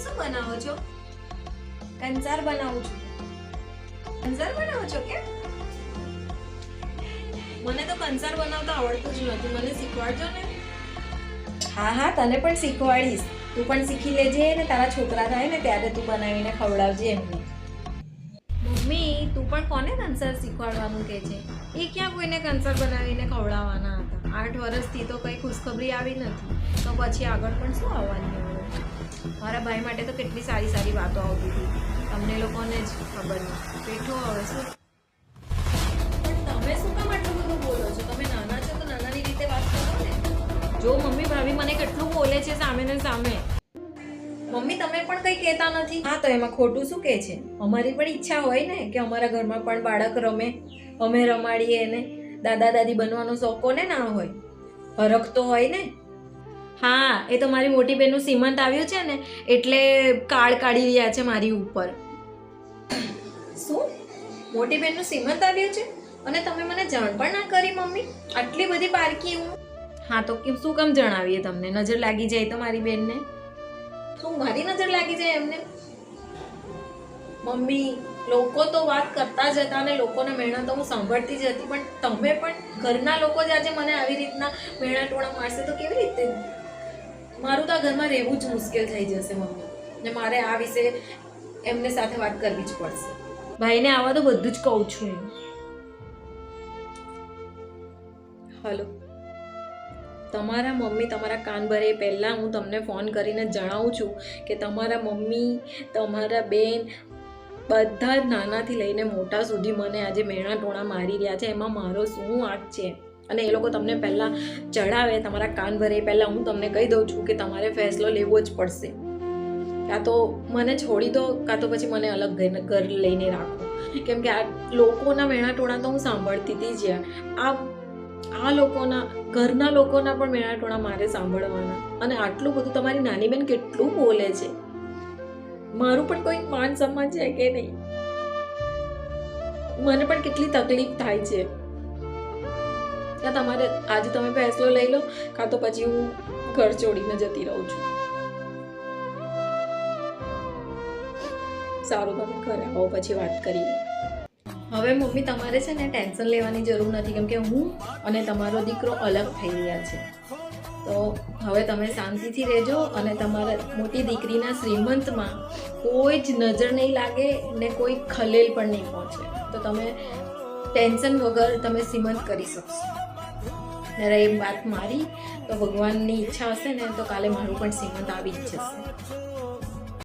શું બનાવો છો? કંસાર બનાવું છું. કંસાર બનાવો છો કે? મને તો કંસાર બનાવતા આવડતું જ નથી, મને શીખવાડજો ને. હા હા, તને પણ શીખવાડીશ. તું પણ શીખી લેજે ને તારા છોકરા થાય ને ત્યારે તું બનાવીને ખવડાવજે એમને. મમ્મી, તું પણ કોને કંસાર શીખવાડવાનું કે છે? એ ક્યાં કોઈને કંસાર બનાવીને ખવડાવવાના હતા? 8 વર્ષથી તો કંઈ ખુશખબરી આવી નથી, તો પછી આગળ પણ શું આવવાની હવે? મારા ભાઈ માટે તો કેટલી સારી સારી વાતો આવતી હતી, તમને લોકોને જ ખબર નથી. બેઠો હવે શું? પણ તમે શું કામ આટલું બધું બોલો છો? તમે નાના છો તો નાનાની રીતે વાત કરો ને. જો મમ્મી ભાભી મને કેટલું બોલે છે સામે ને સામે. મમ્મી તમે પણ કંઈ કહેતા નથી. હા તો એમાં ખોટું શું કહે છે? અમારી પણ ઈચ્છા હોય ને કે અમારા ઘરમાં પણ બાળક રમે, અમે રમાડીએ એને. દાદા દાદી બનવાનો શોખ કોને ના હોય? હરખ તો હોય ને. હા, એ તો મારી મોટી બહેનનું સીમંત આવ્યું છે ને એટલે કાળ કાઢી રહ્યા છે મારી ઉપર. શું? મોટી બહેનનું સીમંત આવ્યું છે અને તમે મને જાણ પણ ના કરી મમ્મી? આટલી બધી પારકી હું. હા તો શું કામ જણાવીએ તમને? નજર લાગી જાય તો મારી બેનને? શું મારી નજર લાગી જાય એમને? મમ્મી, લોકો તો વાત કરતા જ હતા અને લોકોના મેણા તો હું સાંભળતી જ હતી, પણ તમે પણ ઘરના લોકો જ આજે મને આવી રીતના મેણા ટોણા મારશે તો કેવી રીતે? મારું તો આ ઘરમાં રહેવું જ મુશ્કેલ થઈ જશે મમ્મી, ને મારે આ વિશે એમને સાથે વાત કરવી જ પડશે. ભાઈને આવા તો બધું જ કહું છું હું. હલો, તમારા મમ્મી તમારા કાન ભરે પહેલાં હું તમને ફોન કરીને જણાવું છું કે તમારા મમ્મી, તમારા બેન બધા જ નાનાથી લઈને મોટા સુધી મને આજે મેણા ટોણા મારી રહ્યા છે. એમાં મારો શું વાંક છે? અને એ લોકો તમને પહેલાં ચડાવે, તમારા કાન ભરે પહેલાં હું તમને કહી દઉં છું કે તમારે ફેસલો લેવો જ પડશે. કાં તો મને છોડી દો, કાં તો પછી મને અલગ ઘર લઈને રાખો. કેમ કે આ લોકોના મેણા ટોણા તો હું સાંભળતી હતી જ. આ લોકોના ઘરના લોકોના પણ મેણા ટોણા મારે સાંભળવાના. અને આટલું બધું તમારી નાની બેન કેટલું બોલે છે. મારું પણ કોઈ માન સન્માન છે કે નહીં? મને પણ કેટલી તકલીફ થાય છે. તમારે આજે તમે ફેસલો લઈ લો, કાં તો પછી હું ઘર છોડીને જતી રહું છું. સારું, તમે ઘરે આવો પછી વાત કરીએ. હવે મમ્મી તમારે છે ને ટેન્શન લેવાની જરૂર નથી, કેમ કે હું અને તમારો દીકરો અલગ થઈ રહ્યા છે. તો હવે તમે શાંતિથી રહેજો અને તમારા મોટી દીકરીના શ્રીમંતમાં કોઈ જ નજર નહીં લાગે ને કોઈ ખલેલ પણ નહીં પહોંચે. તો તમે ટેન્શન વગર તમે શ્રીમંત કરી શકશો. ને રહી વાત મારી, તો ભગવાનની ઈચ્છા હશે ને તો કાલે મારું પણ શ્રીમંત આવી જ જશે.